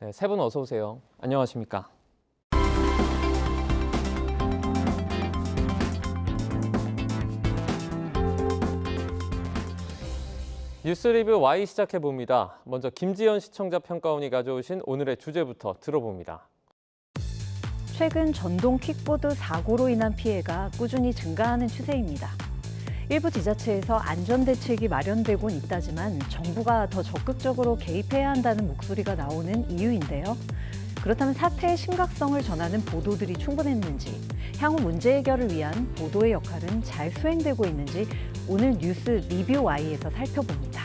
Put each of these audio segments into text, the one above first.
네, 세 분 어서 오세요. 안녕하십니까? 뉴스 리뷰 Y 시작해 봅니다. 먼저 김지연 시청자 평가원이 가져오신 오늘의 주제부터 들어봅니다. 최근 전동 킥보드 사고로 인한 피해가 꾸준히 증가하는 추세입니다. 일부 지자체에서 안전대책이 마련되곤 있다지만 정부가 더 적극적으로 개입해야 한다는 목소리가 나오는 이유인데요. 그렇다면 사태의 심각성을 전하는 보도들이 충분했는지, 향후 문제 해결을 위한 보도의 역할은 잘 수행되고 있는지 오늘 뉴스 리뷰 Y에서 살펴봅니다.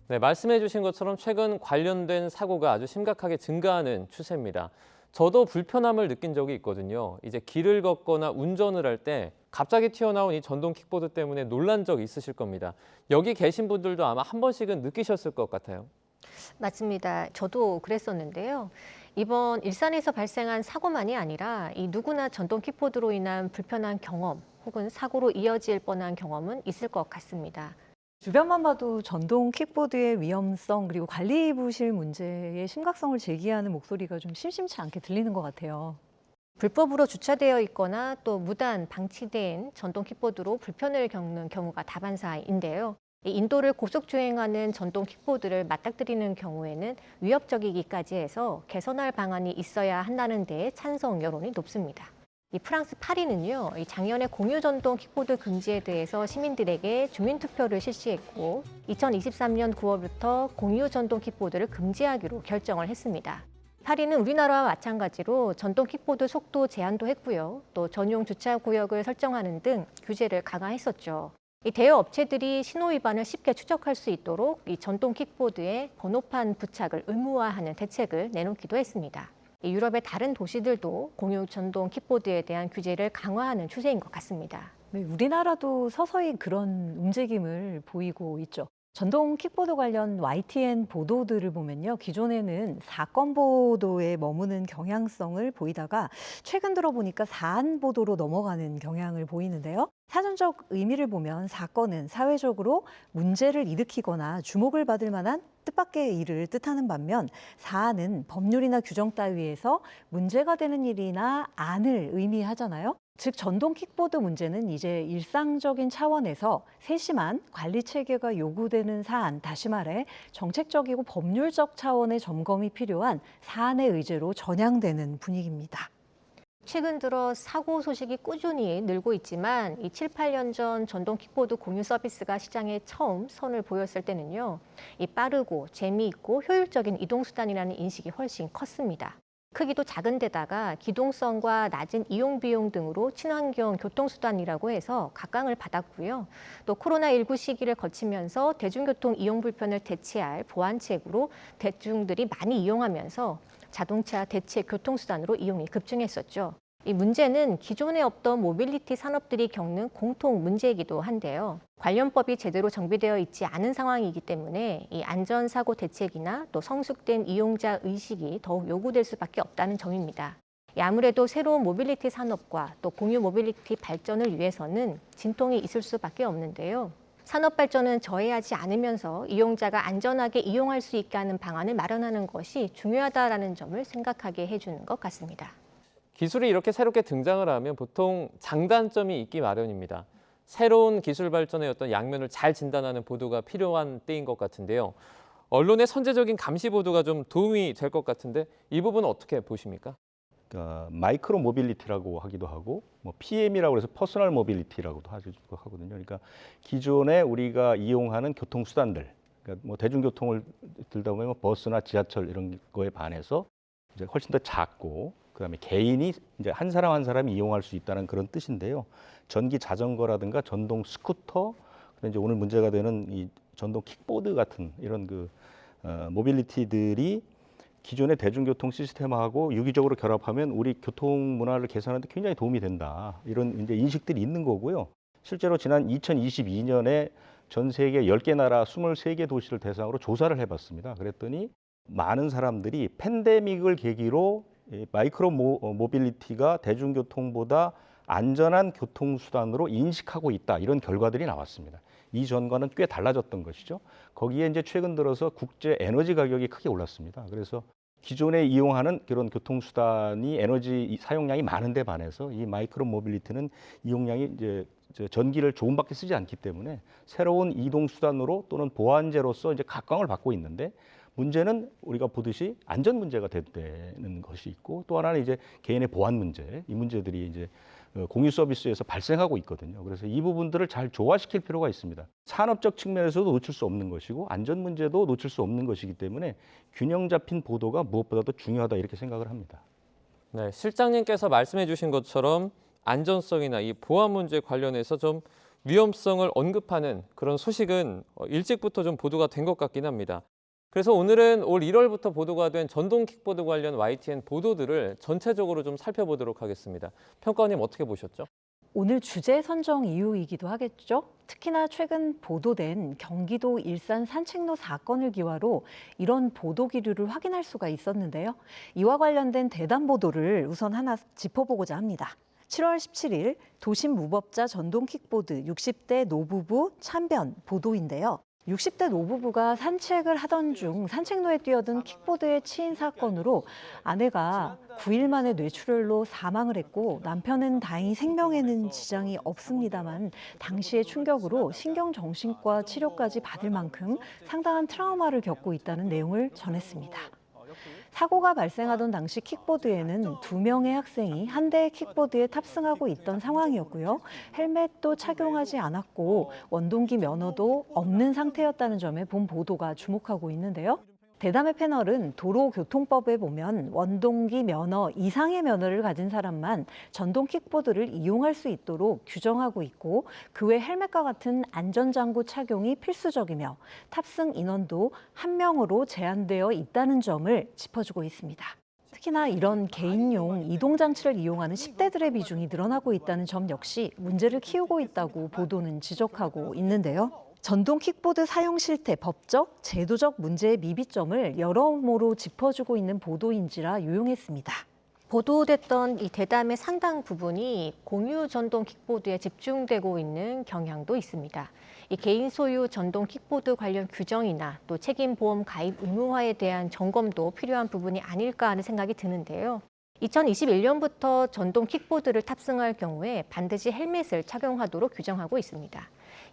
네, 말씀해 주신 것처럼 최근 관련된 사고가 아주 심각하게 증가하는 추세입니다. 저도 불편함을 느낀 적이 있거든요. 이제 길을 걷거나 운전을 할 때 갑자기 튀어나온 이 전동 킥보드 때문에 놀란 적 있으실 겁니다. 여기 계신 분들도 아마 한 번씩은 느끼셨을 것 같아요. 맞습니다. 저도 그랬었는데요. 이번 일산에서 발생한 사고만이 아니라 이 누구나 전동 킥보드로 인한 불편한 경험 혹은 사고로 이어질 뻔한 경험은 있을 것 같습니다. 주변만 봐도 전동 킥보드의 위험성 그리고 관리 부실 문제의 심각성을 제기하는 목소리가 좀 심심치 않게 들리는 것 같아요. 불법으로 주차되어 있거나 또 무단 방치된 전동 킥보드로 불편을 겪는 경우가 다반사인데요. 이 인도를 고속 주행하는 전동 킥보드를 맞닥뜨리는 경우에는 위협적이기까지 해서 개선할 방안이 있어야 한다는 데 찬성 여론이 높습니다. 이 프랑스 파리는요, 작년에 공유 전동 킥보드 금지에 대해서 시민들에게 주민투표를 실시했고 2023년 9월부터 공유 전동 킥보드를 금지하기로 결정을 했습니다. 파리는 우리나라와 마찬가지로 전동 킥보드 속도 제한도 했고요. 또 전용 주차 구역을 설정하는 등 규제를 강화했었죠. 이 대여 업체들이 신호 위반을 쉽게 추적할 수 있도록 이 전동 킥보드에 번호판 부착을 의무화하는 대책을 내놓기도 했습니다. 유럽의 다른 도시들도 공유 전동 킥보드에 대한 규제를 강화하는 추세인 것 같습니다. 네, 우리나라도 서서히 그런 움직임을 보이고 있죠. 전동 킥보드 관련 YTN 보도들을 보면요. 기존에는 사건 보도에 머무는 경향성을 보이다가 최근 들어 보니까 사안 보도로 넘어가는 경향을 보이는데요. 사전적 의미를 보면 사건은 사회적으로 문제를 일으키거나 주목을 받을 만한 뜻밖의 일을 뜻하는 반면 사안은 법률이나 규정 따위에서 문제가 되는 일이나 안을 의미하잖아요. 즉 전동 킥보드 문제는 이제 일상적인 차원에서 세심한 관리 체계가 요구되는 사안, 다시 말해 정책적이고 법률적 차원의 점검이 필요한 사안의 의제로 전향되는 분위기입니다. 최근 들어 사고 소식이 꾸준히 늘고 있지만 이 7, 8년 전 전동 킥보드 공유 서비스가 시장에 처음 선을 보였을 때는요. 이 빠르고 재미있고 효율적인 이동수단이라는 인식이 훨씬 컸습니다. 크기도 작은 데다가 기동성과 낮은 이용 비용 등으로 친환경 교통수단이라고 해서 각광을 받았고요. 또 코로나19 시기를 거치면서 대중교통 이용 불편을 대체할 보완책으로 대중들이 많이 이용하면서 자동차 대체 교통수단으로 이용이 급증했었죠. 이 문제는 기존에 없던 모빌리티 산업들이 겪는 공통 문제이기도 한데요. 관련법이 제대로 정비되어 있지 않은 상황이기 때문에 이 안전사고 대책이나 또 성숙된 이용자 의식이 더욱 요구될 수밖에 없다는 점입니다. 아무래도 새로운 모빌리티 산업과 또 공유 모빌리티 발전을 위해서는 진통이 있을 수밖에 없는데요. 산업 발전은 저해하지 않으면서 이용자가 안전하게 이용할 수 있게 하는 방안을 마련하는 것이 중요하다는 점을 생각하게 해주는 것 같습니다. 기술이 이렇게 새롭게 등장을 하면 보통 장단점이 있기 마련입니다. 새로운 기술 발전의 어떤 양면을 잘 진단하는 보도가 필요한 때인 것 같은데요. 언론의 선제적인 감시 보도가 좀 도움이 될 것 같은데 이 부분은 어떻게 보십니까? 그러니까 마이크로 모빌리티라고 하기도 하고 뭐 PM이라고 해서 퍼스널 모빌리티라고도 하거든요. 그러니까 기존에 우리가 이용하는 교통수단들, 그러니까 뭐 대중교통을 들다 보면 버스나 지하철 이런 거에 반해서 이제 훨씬 더 작고 그다음에 개인이 이제 한 사람 한 사람이 이용할 수 있다는 그런 뜻인데요. 전기 자전거라든가 전동 스쿠터, 그다음에 이제 오늘 문제가 되는 이 전동 킥보드 같은 이런 모빌리티들이 기존의 대중교통 시스템하고 유기적으로 결합하면 우리 교통 문화를 개선하는 데 굉장히 도움이 된다. 이런 이제 인식들이 있는 거고요. 실제로 지난 2022년에 전 세계 10개 나라 23개 도시를 대상으로 조사를 해봤습니다. 그랬더니 많은 사람들이 팬데믹을 계기로 마이크로 모빌리티가 대중교통보다 안전한 교통수단으로 인식하고 있다. 이런 결과들이 나왔습니다. 이전과는 꽤 달라졌던 것이죠. 거기에 이제 최근 들어서 국제 에너지 가격이 크게 올랐습니다. 그래서 기존에 이용하는 그런 교통수단이 에너지 사용량이 많은데 반해서 이 마이크로 모빌리티는 이용량이 이제 전기를 조금밖에 쓰지 않기 때문에 새로운 이동 수단으로 또는 보안제로서 이제 각광을 받고 있는데, 문제는 우리가 보듯이 안전 문제가 되는 것이 있고, 또 하나는 이제 개인의 보안 문제, 이 문제들이 이제 공유 서비스에서 발생하고 있거든요. 그래서 이 부분들을 잘 조화시킬 필요가 있습니다. 산업적 측면에서도 놓칠 수 없는 것이고 안전 문제도 놓칠 수 없는 것이기 때문에 균형 잡힌 보도가 무엇보다도 중요하다, 이렇게 생각을 합니다. 네, 실장님께서 말씀해 주신 것처럼 안전성이나 이 보안 문제 관련해서 좀 위험성을 언급하는 그런 소식은 일찍부터 좀 보도가 된 것 같긴 합니다. 그래서 오늘은 올 1월부터 보도가 된 전동 킥보드 관련 YTN 보도들을 전체적으로 좀 살펴보도록 하겠습니다. 평가원님 어떻게 보셨죠? 오늘 주제 선정 이유이기도 하겠죠. 특히나 최근 보도된 경기도 일산 산책로 사건을 기화로 이런 보도 기류를 확인할 수가 있었는데요. 이와 관련된 대담 보도를 우선 하나 짚어보고자 합니다. 7월 17일 도심 무법자 전동 킥보드 60대 노부부 참변 보도인데요. 60대 노부부가 산책을 하던 중 산책로에 뛰어든 킥보드에 치인 사건으로 아내가 9일 만에 뇌출혈로 사망을 했고, 남편은 다행히 생명에는 지장이 없습니다만 당시의 충격으로 신경정신과 치료까지 받을 만큼 상당한 트라우마를 겪고 있다는 내용을 전했습니다. 사고가 발생하던 당시 킥보드에는 2명의 학생이 한 대의 킥보드에 탑승하고 있던 상황이었고요. 헬멧도 착용하지 않았고 원동기 면허도 없는 상태였다는 점에 본 보도가 주목하고 있는데요. 대담의 패널은 도로교통법에 보면 원동기 면허 이상의 면허를 가진 사람만 전동 킥보드를 이용할 수 있도록 규정하고 있고, 그 외 헬멧과 같은 안전장구 착용이 필수적이며 탑승 인원도 1명으로 제한되어 있다는 점을 짚어주고 있습니다. 특히나 이런 개인용 이동장치를 이용하는 10대들의 비중이 늘어나고 있다는 점 역시 문제를 키우고 있다고 보도는 지적하고 있는데요. 전동 킥보드 사용 실태, 법적, 제도적 문제의 미비점을 여러모로 짚어주고 있는 보도인지라 유용했습니다. 보도됐던 이 대담의 상당 부분이 공유 전동 킥보드에 집중되고 있는 경향도 있습니다. 이 개인 소유 전동 킥보드 관련 규정이나 또 책임보험 가입 의무화에 대한 점검도 필요한 부분이 아닐까 하는 생각이 드는데요. 2021년부터 전동 킥보드를 탑승할 경우에 반드시 헬멧을 착용하도록 규정하고 있습니다.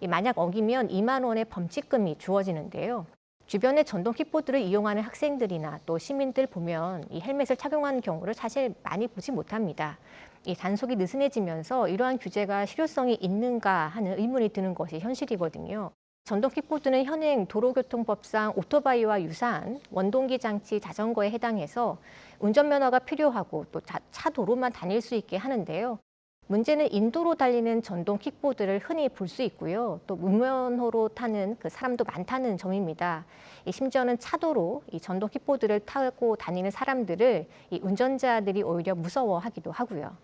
만약 어기면 2만 원의 범칙금이 주어지는데요. 주변에 전동 킥보드를 이용하는 학생들이나 또 시민들 보면 이 헬멧을 착용하는 경우를 사실 많이 보지 못합니다. 이 단속이 느슨해지면서 이러한 규제가 실효성이 있는가 하는 의문이 드는 것이 현실이거든요. 전동 킥보드는 현행 도로교통법상 오토바이와 유사한 원동기 장치 자전거에 해당해서 운전면허가 필요하고 또 차도로만 다닐 수 있게 하는데요. 문제는 인도로 달리는 전동 킥보드를 흔히 볼 수 있고요. 또 무면허로 타는 그 사람도 많다는 점입니다. 심지어는 차도로 이 전동 킥보드를 타고 다니는 사람들을 이 운전자들이 오히려 무서워하기도 하고요.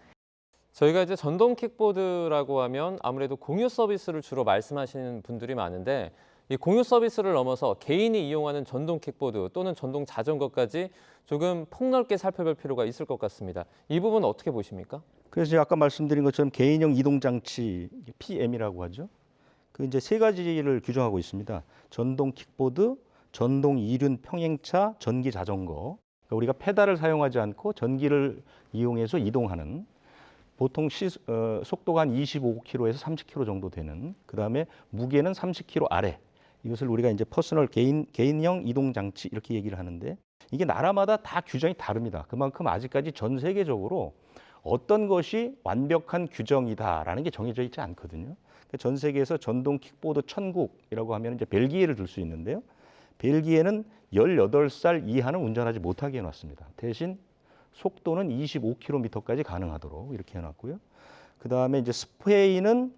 저희가 이제 전동 킥보드라고 하면 아무래도 공유 서비스를 주로 말씀하시는 분들이 많은데, 이 공유 서비스를 넘어서 개인이 이용하는 전동 킥보드 또는 전동 자전거까지 조금 폭넓게 살펴볼 필요가 있을 것 같습니다. 이 부분 어떻게 보십니까? 그래서 제가 아까 말씀드린 것처럼 개인형 이동장치 PM이라고 하죠. 그 이제 3가지를 규정하고 있습니다. 전동 킥보드, 전동 이륜 평행차, 전기 자전거. 그러니까 우리가 페달을 사용하지 않고 전기를 이용해서 이동하는, 보통 속도가 한 25km에서 30km 정도 되는, 그다음에 무게는 30kg 아래. 이것을 우리가 이제 퍼스널 개인형 이동장치 이렇게 얘기를 하는데, 이게 나라마다 다 규정이 다릅니다. 그만큼 아직까지 전 세계적으로 어떤 것이 완벽한 규정이다라는 게 정해져 있지 않거든요. 전 세계에서 전동 킥보드 천국이라고 하면 이제 벨기에를 들 수 있는데요. 벨기에는 18살 이하는 운전하지 못하게 해놨습니다. 대신 속도는 25km까지 가능하도록 이렇게 해놨고요. 그 다음에 이제 스페인은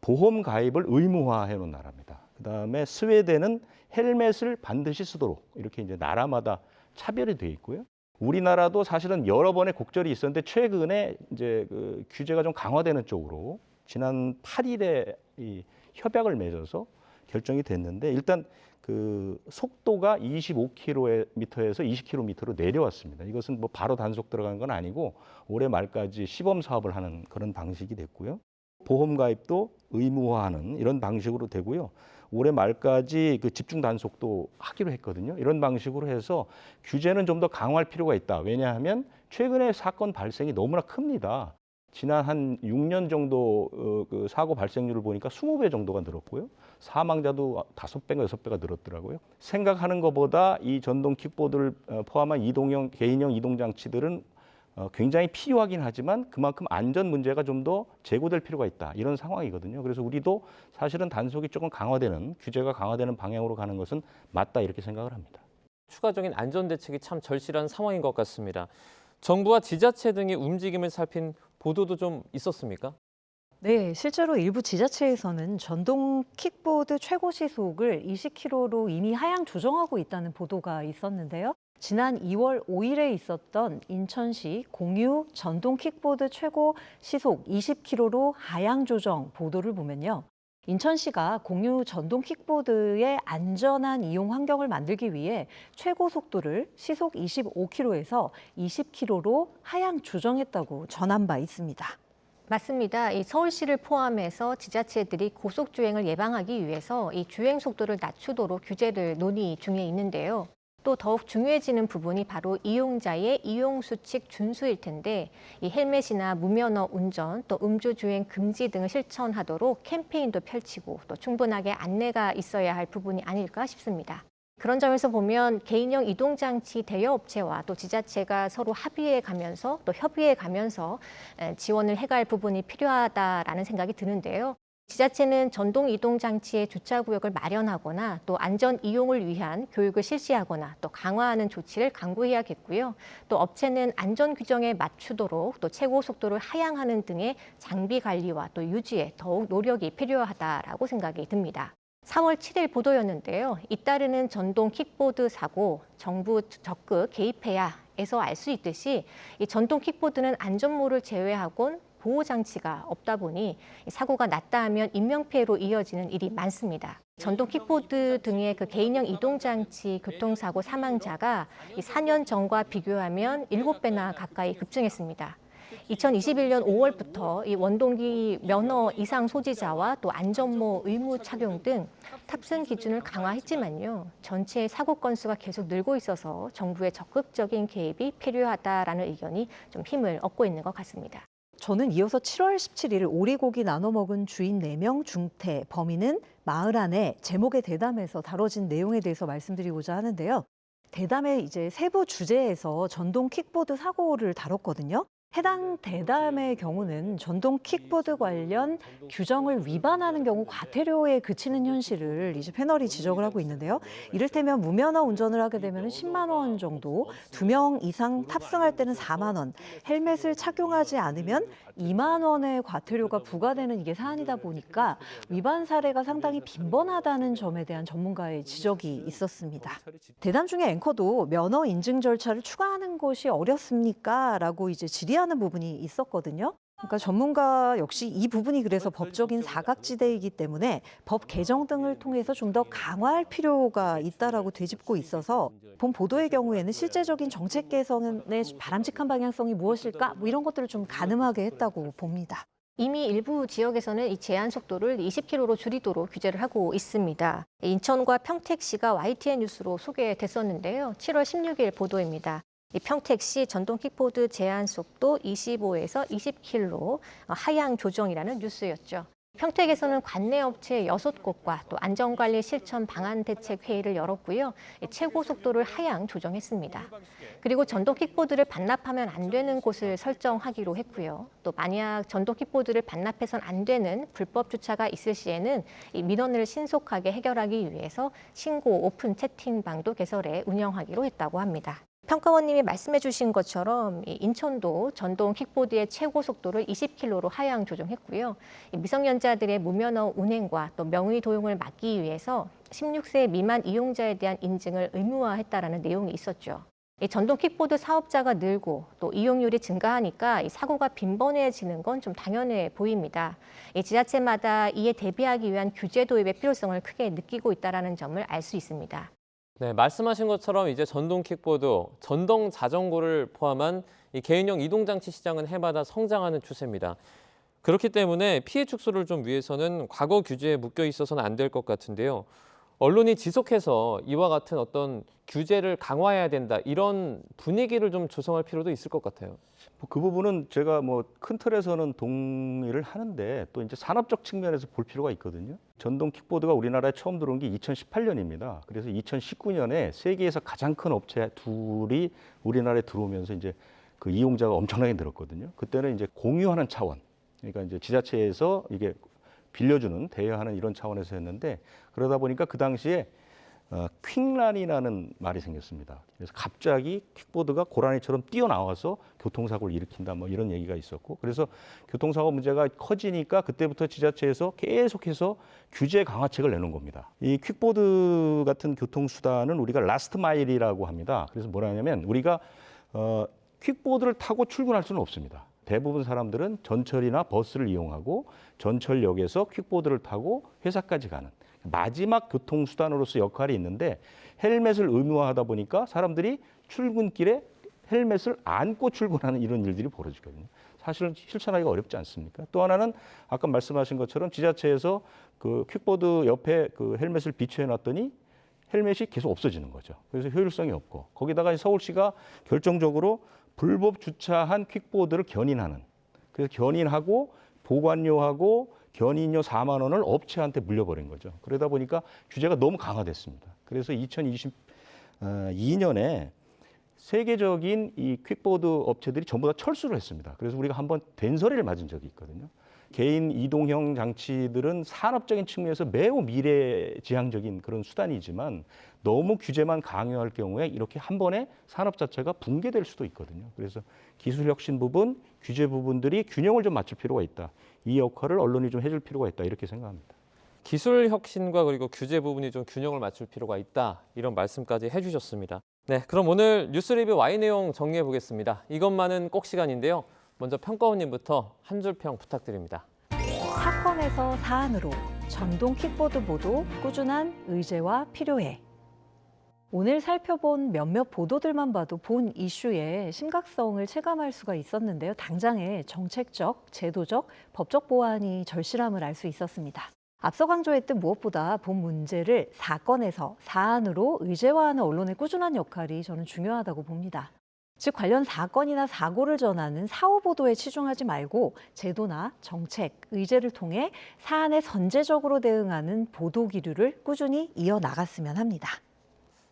보험 가입을 의무화해 놓은 나라입니다. 그 다음에 스웨덴은 헬멧을 반드시 쓰도록 이렇게 이제 나라마다 차별이 되어 있고요. 우리나라도 사실은 여러 번의 곡절이 있었는데 최근에 이제 그 규제가 좀 강화되는 쪽으로 지난 8일에 이 협약을 맺어서 결정이 됐는데 일단 그 속도가 25km에서 20km로 내려왔습니다. 이것은 뭐 바로 단속 들어간 건 아니고 올해 말까지 시범 사업을 하는 그런 방식이 됐고요. 보험 가입도 의무화하는 이런 방식으로 되고요. 올해 말까지 그 집중 단속도 하기로 했거든요. 이런 방식으로 해서 규제는 좀 더 강화할 필요가 있다. 왜냐하면 최근에 사건 발생이 너무나 큽니다. 지난 한 6년 정도 그 사고 발생률을 보니까 20배 정도가 늘었고요. 사망자도 5배가 6배가 늘었더라고요. 생각하는 것보다 이 전동 킥보드를 포함한 개인형 이동 장치들은 굉장히 필요하긴 하지만 그만큼 안전 문제가 좀 더 제고될 필요가 있다. 이런 상황이거든요. 그래서 우리도 사실은 단속이 조금 강화되는, 규제가 강화되는 방향으로 가는 것은 맞다 이렇게 생각을 합니다. 추가적인 안전 대책이 참 절실한 상황인 것 같습니다. 정부와 지자체 등이 움직임을 살핀 보도도 좀 있었습니까? 네, 실제로 일부 지자체에서는 전동 킥보드 최고 시속을 20km로 이미 하향 조정하고 있다는 보도가 있었는데요. 지난 2월 5일에 있었던 인천시 공유 전동 킥보드 최고 시속 20km로 하향 조정 보도를 보면요. 인천시가 공유 전동 킥보드의 안전한 이용 환경을 만들기 위해 최고 속도를 시속 25km에서 20km로 하향 조정했다고 전한 바 있습니다. 맞습니다. 이 서울시를 포함해서 지자체들이 고속 주행을 예방하기 위해서 이 주행 속도를 낮추도록 규제를 논의 중에 있는데요. 또 더욱 중요해지는 부분이 바로 이용자의 이용 수칙 준수일 텐데 이 헬멧이나 무면허 운전, 또 음주 주행 금지 등을 실천하도록 캠페인도 펼치고 또 충분하게 안내가 있어야 할 부분이 아닐까 싶습니다. 그런 점에서 보면 개인형 이동장치 대여업체와 또 지자체가 서로 합의해 가면서 또 협의해 가면서 지원을 해갈 부분이 필요하다라는 생각이 드는데요. 지자체는 전동 이동장치의 주차구역을 마련하거나 또 안전 이용을 위한 교육을 실시하거나 또 강화하는 조치를 강구해야겠고요. 또 업체는 안전 규정에 맞추도록 또 최고 속도를 하향하는 등의 장비 관리와 또 유지에 더욱 노력이 필요하다라고 생각이 듭니다. 4월 7일 보도였는데요. 잇따르는 전동 킥보드 사고 정부 적극 개입해야에서 알 수 있듯이 이 전동 킥보드는 안전모를 제외하곤 보호 장치가 없다 보니 사고가 났다 하면 인명피해로 이어지는 일이 많습니다. 전동 킥보드 등의 그 개인형 이동장치 교통사고 사망자가 4년 전과 비교하면 7배나 가까이 급증했습니다. 2021년 5월부터 이 원동기 면허 이상 소지자와 또 안전모 의무 착용 등 탑승 기준을 강화했지만요. 전체 사고 건수가 계속 늘고 있어서 정부의 적극적인 개입이 필요하다라는 의견이 좀 힘을 얻고 있는 것 같습니다. 저는 이어서 7월 17일 오리고기 나눠 먹은 주인 4명 중태, 범인은 마을 안에 제목의 대담에서 다뤄진 내용에 대해서 말씀드리고자 하는데요. 대담의 이제 세부 주제에서 전동 킥보드 사고를 다뤘거든요. 해당 대담의 경우는 전동 킥보드 관련 규정을 위반하는 경우 과태료에 그치는 현실을 이제 패널이 지적을 하고 있는데요. 이를테면 무면허 운전을 하게 되면 10만 원 정도, 2명 이상 탑승할 때는 4만 원, 헬멧을 착용하지 않으면 2만 원의 과태료가 부과되는 이게 사안이다 보니까 위반 사례가 상당히 빈번하다는 점에 대한 전문가의 지적이 있었습니다. 대담 중에 앵커도 면허 인증 절차를 추가하는 것이 어렵습니까? 라고 이제 질의하는 부분이 있었거든요. 그러니까 전문가 역시 이 부분이 그래서 법적인 사각지대이기 때문에 법 개정 등을 통해서 좀 더 강화할 필요가 있다라고 되짚고 있어서 본 보도의 경우에는 실제적인 정책 개선의 바람직한 방향성이 무엇일까? 뭐 이런 것들을 좀 가늠하게 했다고 봅니다. 이미 일부 지역에서는 이 제한 속도를 20km로 줄이도록 규제를 하고 있습니다. 인천과 평택시가 YTN 뉴스로 소개됐었는데요. 7월 16일 보도입니다. 이 평택시 전동 킥보드 제한 속도 25에서 20km 하향 조정이라는 뉴스였죠. 평택에서는 관내 업체 6곳과 또 안전관리 실천 방안 대책 회의를 열었고요. 최고 속도를 하향 조정했습니다. 그리고 전동 킥보드를 반납하면 안 되는 곳을 설정하기로 했고요. 또 만약 전동 킥보드를 반납해선 안 되는 불법 주차가 있을 시에는 이 민원을 신속하게 해결하기 위해서 신고 오픈 채팅방도 개설해 운영하기로 했다고 합니다. 평가원님이 말씀해 주신 것처럼 인천도 전동 킥보드의 최고 속도를 20km로 하향 조정했고요. 미성년자들의 무면허 운행과 또 명의 도용을 막기 위해서 16세 미만 이용자에 대한 인증을 의무화했다라는 내용이 있었죠. 이 전동 킥보드 사업자가 늘고 또 이용률이 증가하니까 이 사고가 빈번해지는 건 좀 당연해 보입니다. 이 지자체마다 이에 대비하기 위한 규제 도입의 필요성을 크게 느끼고 있다는 점을 알 수 있습니다. 네, 말씀하신 것처럼 이제 전동 킥보드, 전동 자전거를 포함한 이 개인용 이동장치 시장은 해마다 성장하는 추세입니다. 그렇기 때문에 피해 축소를 좀 위해서는 과거 규제에 묶여 있어서는 안 될 것 같은데요. 언론이 지속해서 이와 같은 어떤 규제를 강화해야 된다, 이런 분위기를 좀 조성할 필요도 있을 것 같아요. 그 부분은 제가 뭐 큰 틀에서는 동의를 하는데 또 이제 산업적 측면에서 볼 필요가 있거든요. 전동 킥보드가 우리나라에 처음 들어온 게 2018년입니다. 그래서 2019년에 세계에서 가장 큰 업체 둘이 우리나라에 들어오면서 이제 그 이용자가 엄청나게 늘었거든요. 그때는 이제 공유하는 차원, 그러니까 이제 지자체에서 이게 빌려주는, 대여하는 이런 차원에서 했는데, 그러다 보니까 그 당시에 퀵런이라는 말이 생겼습니다. 그래서 갑자기 킥보드가 고라니처럼 뛰어나와서 교통사고를 일으킨다, 뭐 이런 얘기가 있었고, 그래서 교통사고 문제가 커지니까 그때부터 지자체에서 계속해서 규제 강화책을 내놓은 겁니다. 이 퀵보드 같은 교통수단은 우리가 라스트 마일이라고 합니다. 그래서 뭐라냐면 우리가 퀵보드를 타고 출근할 수는 없습니다. 대부분 사람들은 전철이나 버스를 이용하고 전철역에서 퀵보드를 타고 회사까지 가는 마지막 교통수단으로서 역할이 있는데, 헬멧을 의무화하다 보니까 사람들이 출근길에 헬멧을 안고 출근하는 이런 일들이 벌어지거든요. 사실은 실천하기가 어렵지 않습니까? 또 하나는 아까 말씀하신 것처럼 지자체에서 그 퀵보드 옆에 그 헬멧을 비치해 놨더니 헬멧이 계속 없어지는 거죠. 그래서 효율성이 없고, 거기다가 서울시가 결정적으로 불법 주차한 퀵보드를 견인하는, 그래서 견인하고 보관료하고 견인료 4만 원을 업체한테 물려버린 거죠. 그러다 보니까 규제가 너무 강화됐습니다. 그래서 2022년에 세계적인 이 퀵보드 업체들이 전부 다 철수를 했습니다. 그래서 우리가 한번 된소리를 맞은 적이 있거든요. 개인 이동형 장치들은 산업적인 측면에서 매우 미래지향적인 그런 수단이지만 너무 규제만 강요할 경우에 이렇게 한 번에 산업 자체가 붕괴될 수도 있거든요. 그래서 기술 혁신 부분, 규제 부분들이 균형을 좀 맞출 필요가 있다. 이 역할을 언론이 좀 해줄 필요가 있다, 이렇게 생각합니다. 기술 혁신과 그리고 규제 부분이 좀 균형을 맞출 필요가 있다, 이런 말씀까지 해주셨습니다. 네, 그럼 오늘 뉴스 리뷰 Y 내용 정리해 보겠습니다. 이것만은 꼭 시간인데요. 먼저 평가원님부터 한 줄 평 부탁드립니다. 사건에서 사안으로 전동 킥보드 보도 꾸준한 의제와 필요해. 오늘 살펴본 몇몇 보도들만 봐도 본 이슈의 심각성을 체감할 수가 있었는데요. 당장의 정책적, 제도적, 법적 보완이 절실함을 알 수 있었습니다. 앞서 강조했듯 무엇보다 본 문제를 사건에서 사안으로 의제화하는 언론의 꾸준한 역할이 저는 중요하다고 봅니다. 즉 관련 사건이나 사고를 전하는 사후 보도에 치중하지 말고 제도나 정책, 의제를 통해 사안에 선제적으로 대응하는 보도 기류를 꾸준히 이어나갔으면 합니다.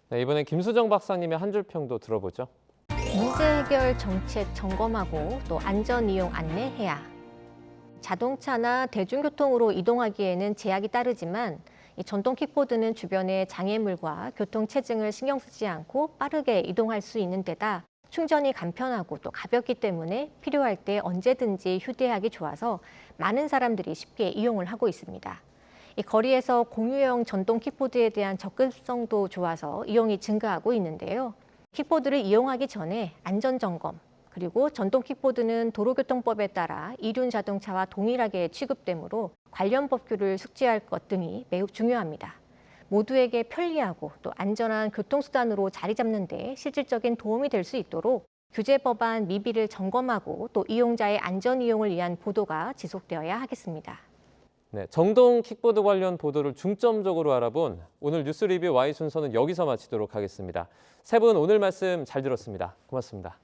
네, 이번엔 김수정 박사님의 한 줄 평도 들어보죠. 문제 해결 정책 점검하고 또 안전 이용 안내해야. 자동차나 대중교통으로 이동하기에는 제약이 따르지만 이 전동 킥보드는 주변의 장애물과 교통체증을 신경 쓰지 않고 빠르게 이동할 수 있는 데다 충전이 간편하고 또 가볍기 때문에 필요할 때 언제든지 휴대하기 좋아서 많은 사람들이 쉽게 이용을 하고 있습니다. 이 거리에서 공유형 전동 킥보드에 대한 접근성도 좋아서 이용이 증가하고 있는데요. 킥보드를 이용하기 전에 안전점검, 그리고 전동 킥보드는 도로교통법에 따라 이륜 자동차와 동일하게 취급되므로 관련 법규를 숙지할 것 등이 매우 중요합니다. 모두에게 편리하고 또 안전한 교통수단으로 자리 잡는 데 실질적인 도움이 될 수 있도록 규제 법안 미비를 점검하고 또 이용자의 안전 이용을 위한 보도가 지속되어야 하겠습니다. 네, 전동 킥보드 관련 보도를 중점적으로 알아본 오늘 뉴스 리뷰 Y 순서는 여기서 마치도록 하겠습니다. 세 분 오늘 말씀 잘 들었습니다. 고맙습니다.